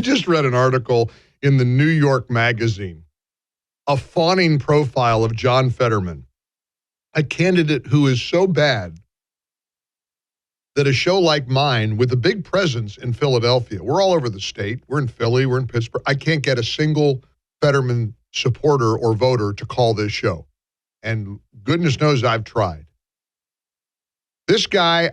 just read an article in the New York Magazine, a fawning profile of John Fetterman, a candidate who is so bad that a show like mine, with a big presence in Philadelphia, we're all over the state, we're in Philly, we're in Pittsburgh, I can't get a single Fetterman supporter or voter to call this show. And goodness knows I've tried. This guy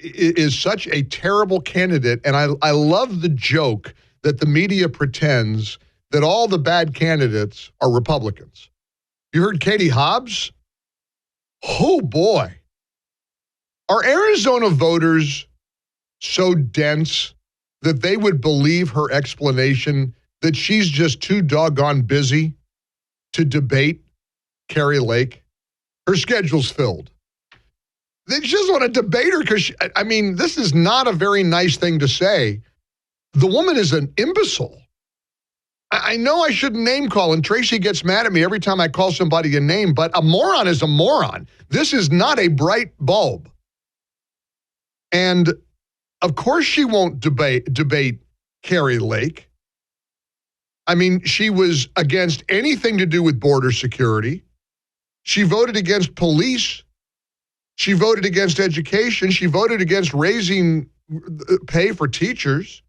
is such a terrible candidate, and I love the joke that the media pretends that all the bad candidates are Republicans. You heard Katie Hobbs? Oh, boy. Are Arizona voters so dense that they would believe her explanation that she's just too doggone busy to debate Kari Lake? Her schedule's filled. They just want to debate her because, this is not a very nice thing to say. The woman is an imbecile. I know I shouldn't name call, and Tracy gets mad at me every time I call somebody a name, but a moron is a moron. This is not a bright bulb. And, of course, she won't debate Kari Lake. She was against anything to do with border security. She voted against police. She voted against education. She voted against raising pay for teachers.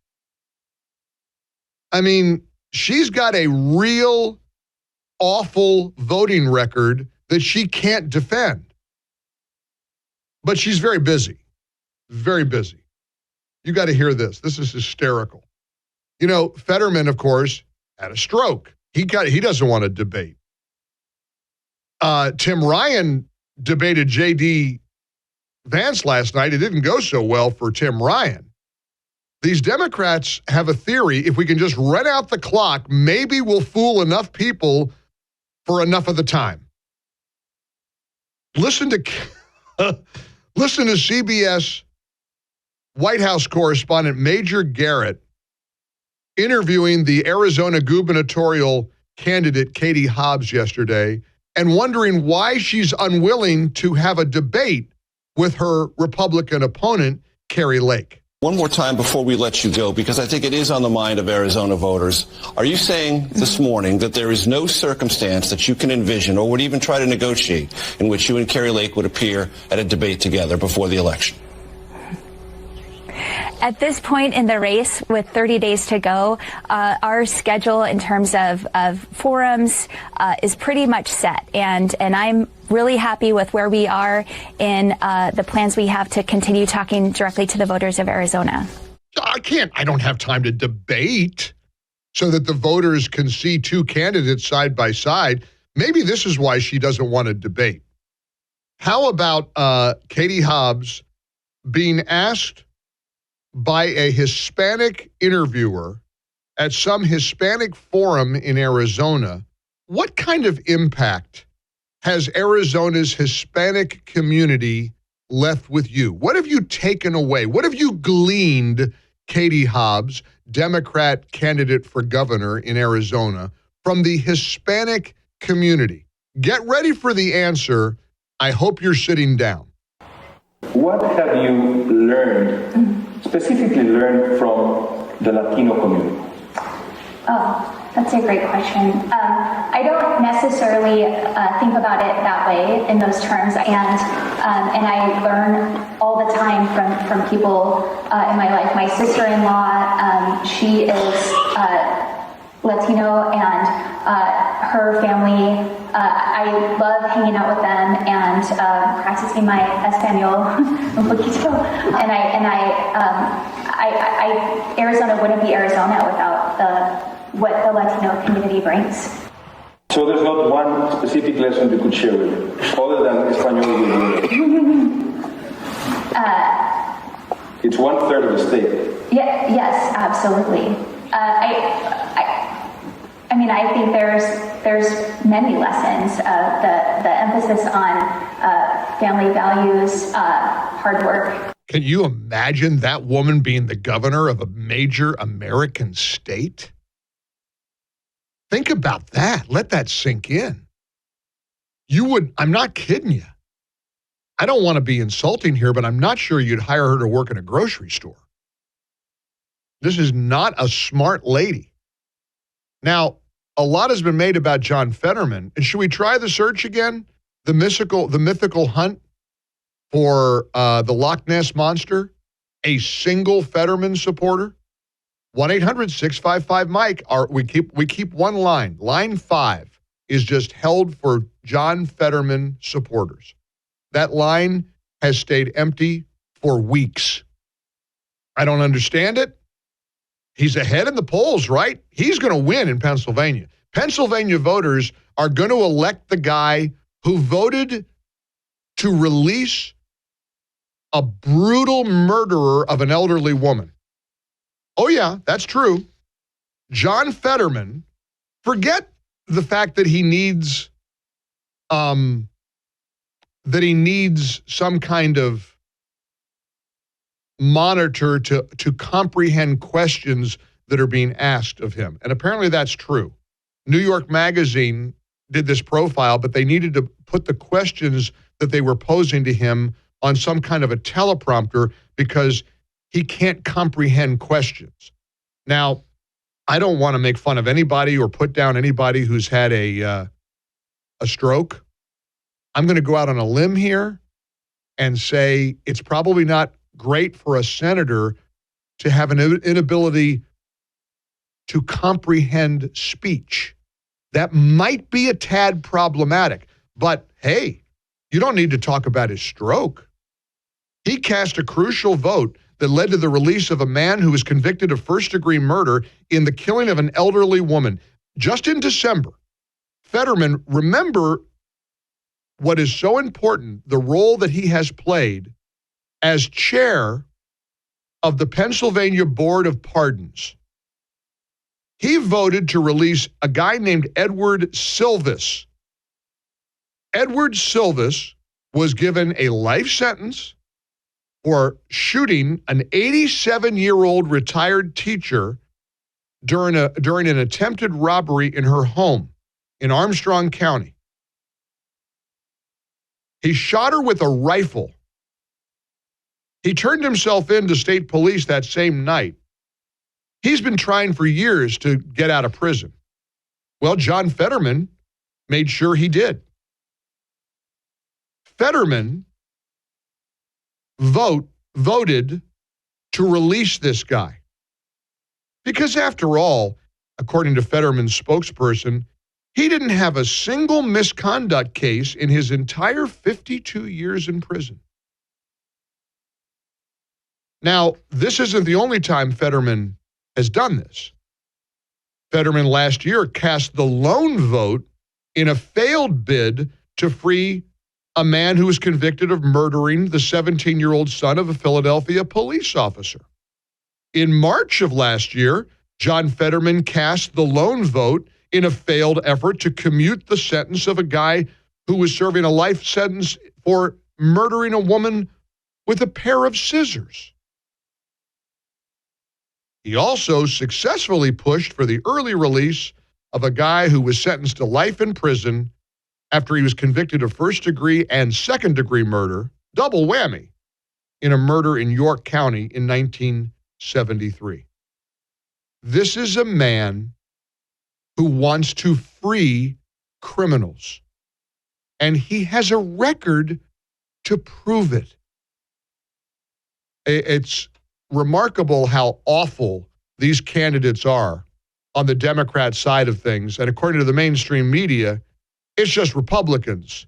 She's got a real awful voting record that she can't defend. But she's very busy. Very busy. You got to hear this. This is hysterical. Fetterman, of course, had a stroke. He doesn't want to debate. Tim Ryan debated J.D. Vance last night. It didn't go so well for Tim Ryan. These Democrats have a theory, if we can just run out the clock, maybe we'll fool enough people for enough of the time. Listen to CBS White House correspondent Major Garrett interviewing the Arizona gubernatorial candidate Katie Hobbs yesterday and wondering why she's unwilling to have a debate with her Republican opponent, Kari Lake. One more time before we let you go, because I think it is on the mind of Arizona voters. Are you saying this morning that there is no circumstance that you can envision or would even try to negotiate in which you and Kari Lake would appear at a debate together before the election? At this point in the race, with 30 days to go, our schedule in terms of forums is pretty much set. And I'm really happy with where we are in the plans we have to continue talking directly to the voters of Arizona. I don't have time to debate so that the voters can see two candidates side by side. Maybe this is why she doesn't want to debate. How about Katie Hobbs being asked by a Hispanic interviewer at some Hispanic forum in Arizona, what kind of impact has Arizona's Hispanic community left with you? What have you taken away? What have you gleaned, Katie Hobbs, Democrat candidate for governor in Arizona, from the Hispanic community? Get ready for the answer. I hope you're sitting down. What have you specifically learned from the Latino community? Oh, that's a great question. I don't necessarily think about it that way in those terms, and I learn all the time from people in my life. My sister-in-law, she is Latino, and her family, I love hanging out with them and practicing my Espanol un poquito. And I Arizona wouldn't be Arizona without what the Latino community brings. So there's not one specific lesson you could share with me, other than Espanol. It's 1/3 of the state. Yeah. Yes, absolutely. I think there's many lessons. The emphasis on family values, hard work. Can you imagine that woman being the governor of a major American state? Think about that. Let that sink in. I'm not kidding you. I don't want to be insulting here, but I'm not sure you'd hire her to work in a grocery store. This is not a smart lady. Now, a lot has been made about John Fetterman. And should we try the search again? The mythical hunt for the Loch Ness Monster? A single Fetterman supporter? 1-800-655-MIKE. We keep one line. Line 5 is just held for John Fetterman supporters. That line has stayed empty for weeks. I don't understand it. He's ahead in the polls, right? He's going to win in Pennsylvania. Pennsylvania voters are going to elect the guy who voted to release a brutal murderer of an elderly woman. Oh, yeah, that's true. John Fetterman, forget the fact that he needs some kind of monitor to comprehend questions that are being asked of him. And apparently that's true. New York Magazine did this profile, but they needed to put the questions that they were posing to him on some kind of a teleprompter because he can't comprehend questions. Now, I don't want to make fun of anybody or put down anybody who's had a stroke. I'm going to go out on a limb here and say it's probably not great for a senator to have an inability to comprehend speech. That might be a tad problematic. But hey, you don't need to talk about his stroke. He cast a crucial vote that led to the release of a man who was convicted of first-degree murder in the killing of an elderly woman just in December. Fetterman, remember what is so important, the role that he has played as chair of the Pennsylvania Board of Pardons. He voted to release a guy named Edward Silvis. Edward Silvis was given a life sentence for shooting an 87-year-old retired teacher during an attempted robbery in her home in Armstrong County. He shot her with a rifle. He turned himself in to state police that same night. He's been trying for years to get out of prison. Well, John Fetterman made sure he did. Fetterman voted to release this guy. Because after all, according to Fetterman's spokesperson, he didn't have a single misconduct case in his entire 52 years in prison. Now, this isn't the only time Fetterman has done this. Fetterman last year cast the lone vote in a failed bid to free a man who was convicted of murdering the 17-year-old son of a Philadelphia police officer. In March of last year, John Fetterman cast the lone vote in a failed effort to commute the sentence of a guy who was serving a life sentence for murdering a woman with a pair of scissors. He also successfully pushed for the early release of a guy who was sentenced to life in prison after he was convicted of first-degree and second-degree murder, double whammy, in a murder in York County in 1973. This is a man who wants to free criminals, and he has a record to prove it. It's remarkable how awful these candidates are on the Democrat side of things, and according to the mainstream media, it's just Republicans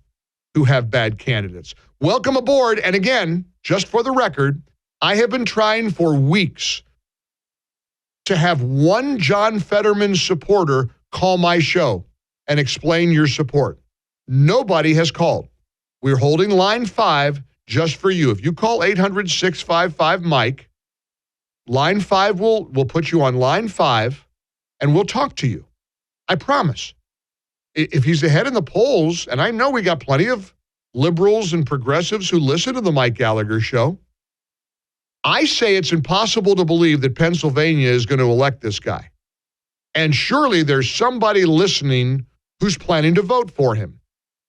who have bad candidates. Welcome aboard. And again, just for the record, I have been trying for weeks to have one John Fetterman supporter call my show and explain your support. Nobody has called. We're holding line 5 just for you. If you call 800-655-MIKE, line 5 will put you on line 5 and we'll talk to you. I promise. If he's ahead in the polls, and I know we got plenty of liberals and progressives who listen to the Mike Gallagher show, I say it's impossible to believe that Pennsylvania is going to elect this guy. And surely there's somebody listening who's planning to vote for him.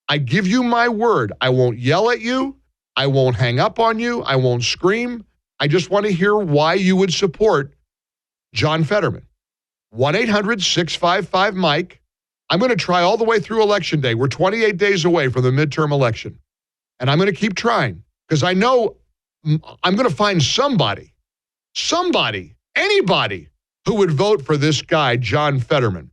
I give you my word. I won't yell at you. I won't hang up on you. I won't scream. I just want to hear why you would support John Fetterman. 1-800-655-MIKE. I'm going to try all the way through Election Day. We're 28 days away from the midterm election. And I'm going to keep trying because I know I'm going to find somebody, anybody who would vote for this guy, John Fetterman.